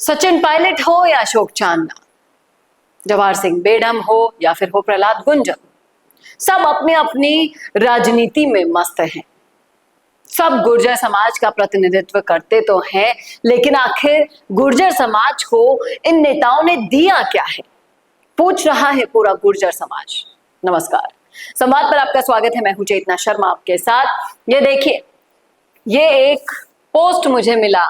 सचिन पायलट हो या अशोक चांदना, जवाहर सिंह बेढम हो या फिर हो प्रहलाद गुंजन, सब अपनी अपनी राजनीति में मस्त हैं। सब गुर्जर समाज का प्रतिनिधित्व करते तो हैं, लेकिन आखिर गुर्जर समाज को इन नेताओं ने दिया क्या है, पूछ रहा है पूरा गुर्जर समाज। नमस्कार, संवाद पर आपका स्वागत है। मैं हूं चेतना शर्मा आपके साथ। ये देखिए, ये एक पोस्ट मुझे मिला,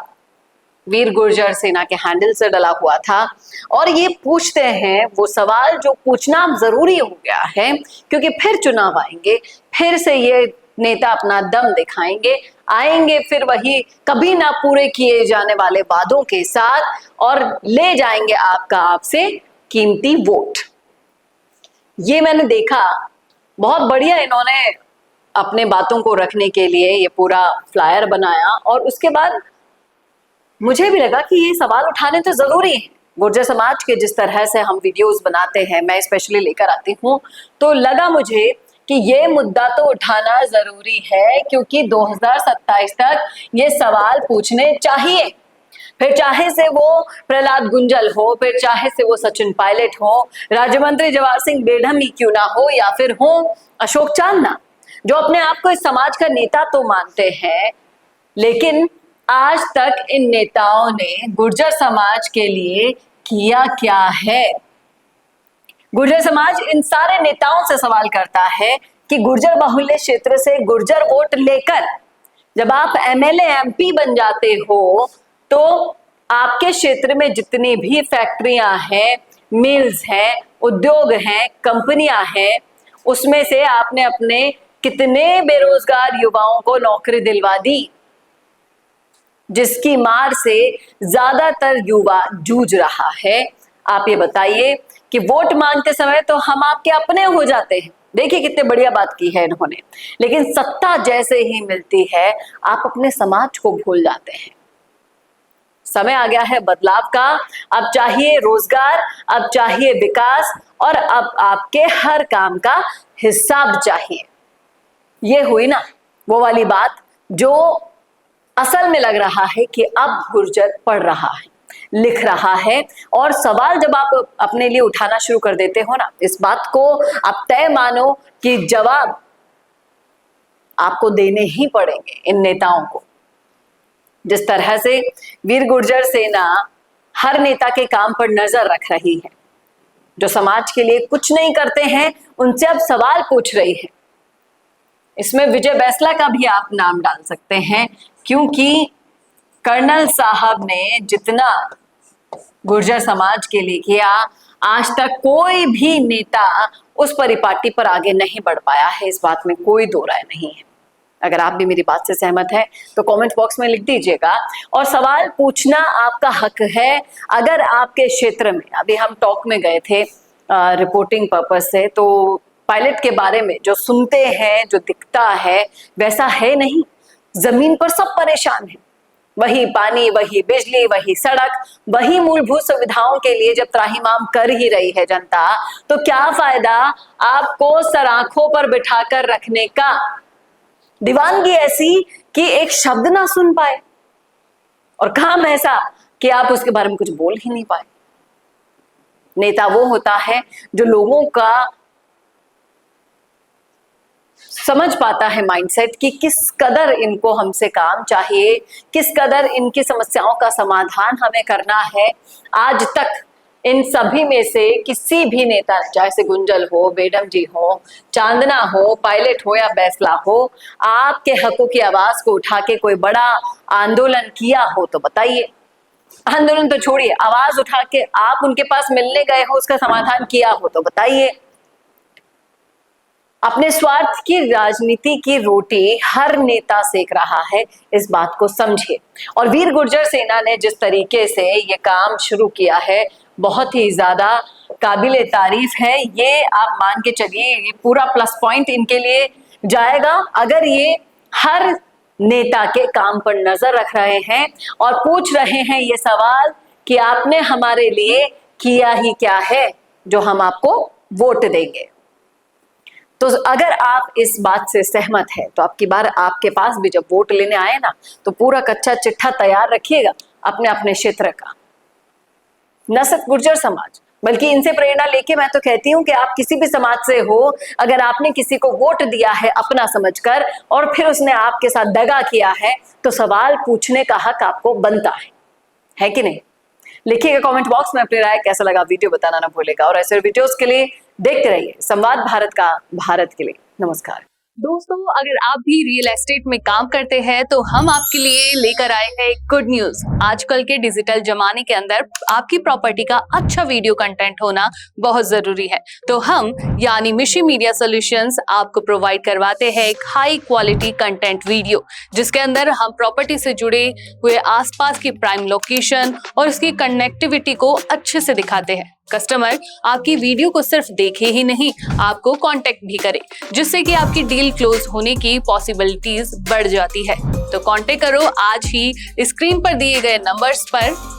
वीर गुर्जर सेना के हैंडल से डला हुआ था, और ये पूछते हैं वो सवाल जो पूछना जरूरी हो गया है, क्योंकि फिर चुनाव आएंगे, फिर से ये नेता अपना दम दिखाएंगे, आएंगे फिर वही कभी ना पूरे किए जाने वाले वादों के साथ, और ले जाएंगे आपका आपसे कीमती वोट। ये मैंने देखा, बहुत बढ़िया इन्होंने अपने बातों को रखने के लिए ये पूरा फ्लायर बनाया, और उसके बाद मुझे भी लगा कि ये सवाल उठाने तो जरूरी है। गुर्जर समाज के जिस तरह से हम वीडियोस बनाते हैं, मैं स्पेशली लेकर आती हूँ, तो लगा मुझे कि ये मुद्दा तो उठाना जरूरी है, क्योंकि 2027 तक ये सवाल पूछने चाहिए। फिर चाहे से वो प्रहलाद गुंजल हो, फिर चाहे से वो सचिन पायलट हो, राज्य मंत्री जवाहर सिंह बेढम ही क्यों ना हो, या फिर हो अशोक चांदना, जो अपने आप को इस समाज का नेता तो मानते हैं, लेकिन आज तक इन नेताओं ने गुर्जर समाज के लिए किया क्या है। गुर्जर समाज इन सारे नेताओं से सवाल करता है कि गुर्जर बाहुल्य क्षेत्र से गुर्जर वोट लेकर जब आप एमएलए एमपी बन जाते हो, तो आपके क्षेत्र में जितनी भी फैक्ट्रियां हैं, मिल्स हैं, उद्योग हैं, कंपनियां हैं, उसमें से आपने अपने कितने बेरोजगार युवाओं को नौकरी दिलवा दी, जिसकी मार से ज्यादातर युवा जूझ रहा है। आप ये बताइए कि वोट मांगते समय तो हम आपके अपने हो जाते हैं, देखिए कितने बढ़िया बात की है इन्होंने, लेकिन सत्ता जैसे ही मिलती है आप अपने समाज को भूल जाते हैं। समय आ गया है बदलाव का। अब चाहिए रोजगार, अब चाहिए विकास, और अब आपके हर काम का हिसाब चाहिए। ये हुई ना वो वाली बात जो असल में लग रहा है कि अब गुर्जर पढ़ रहा है, लिख रहा है, और सवाल जब आप अपने लिए उठाना शुरू कर देते हो ना, इस बात को आप तय मानो कि जवाब आपको देने ही पड़ेंगे इन नेताओं को। जिस तरह से वीर गुर्जर सेना हर नेता के काम पर नजर रख रही है, जो समाज के लिए कुछ नहीं करते हैं उनसे अब सवाल पूछ रही है, इसमें विजय बैंसला का भी आप नाम डाल सकते हैं, क्योंकि कर्नल साहब ने जितना गुर्जर समाज के लिए किया, आज तक कोई भी नेता उस परिपाटी पर आगे नहीं बढ़ पाया है। इस बात में कोई दो राय नहीं है। अगर आप भी मेरी बात से सहमत हैं तो कमेंट बॉक्स में लिख दीजिएगा, और सवाल पूछना आपका हक है। अगर आपके क्षेत्र में, अभी हम टॉक में गए थे रिपोर्टिंग पर्पज से, तो पायलट के बारे में जो सुनते हैं, जो दिखता है, वैसा है नहीं। जमीन पर सब परेशान हैं, वही पानी, वही बिजली, वही सड़क, वही मूलभूत सुविधाओं के लिए जब त्राहिमाम कर ही रही है जनता, तो क्या फायदा आपको सराखों पर बिठाकर रखने का। दीवानगी ऐसी कि एक शब्द ना सुन पाए, और काम ऐसा कि आप उसके बारे में कुछ बोल ही नहीं पाए। नेता वो होता है जो लोगों का समझ पाता है माइंडसेट कि किस कदर इनको हमसे काम चाहिए, किस कदर इनकी समस्याओं का समाधान हमें करना है। आज तक इन सभी में से किसी भी नेता ने, चाहे से गुंजल हो, बेढम जी हो, चांदना हो, पायलट हो या बैंसला हो, आपके हकों की आवाज को उठा के कोई बड़ा आंदोलन किया हो तो बताइए। आंदोलन तो छोड़िए, आवाज उठा के आप उनके पास मिलने गए हो, उसका समाधान किया हो तो बताइए। अपने स्वार्थ की राजनीति की रोटी हर नेता सेक रहा है, इस बात को समझिए। और वीर गुर्जर सेना ने जिस तरीके से ये काम शुरू किया है, बहुत ही ज्यादा काबिले तारीफ है। ये आप मान के चलिए, ये पूरा प्लस पॉइंट इनके लिए जाएगा अगर ये हर नेता के काम पर नजर रख रहे हैं और पूछ रहे हैं ये सवाल कि आपने हमारे लिए किया ही क्या है जो हम आपको वोट देंगे। तो अगर आप इस बात से सहमत है तो आपकी बार आपके पास भी जब वोट लेने आए ना, तो पूरा कच्चा चिट्ठा तैयार रखिएगा अपने अपने क्षेत्र का। न सिर्फ गुर्जर समाज बल्कि इनसे प्रेरणा लेके मैं तो कहती हूं कि आप किसी भी समाज से हो, अगर आपने किसी को वोट दिया है अपना समझकर और फिर उसने आपके साथ दगा किया है, तो सवाल पूछने का हक आपको बनता है कि नहीं? लिखिएगा कमेंट बॉक्स में अपनी राय, कैसा लगा वीडियो बताना ना भूलेगा। और ऐसे वीडियोस के लिए देखते रहिए संवाद भारत का, भारत के लिए। नमस्कार दोस्तों, अगर आप भी रियल एस्टेट में काम करते हैं तो हम आपके लिए लेकर आए हैं एक गुड न्यूज। आजकल के डिजिटल जमाने के अंदर आपकी प्रॉपर्टी का अच्छा वीडियो कंटेंट होना बहुत जरूरी है। तो हम यानी मिशी मीडिया सॉल्यूशंस आपको प्रोवाइड करवाते हैं एक हाई क्वालिटी कंटेंट वीडियो, जिसके अंदर हम प्रॉपर्टी से जुड़े हुए आसपास की प्राइम लोकेशन और उसकी कनेक्टिविटी को अच्छे से दिखाते हैं। कस्टमर आपकी वीडियो को सिर्फ देखे ही नहीं, आपको कांटेक्ट भी करे, जिससे कि आपकी डील क्लोज होने की पॉसिबिलिटीज बढ़ जाती है। तो कांटेक्ट करो आज ही स्क्रीन पर दिए गए नंबर्स पर।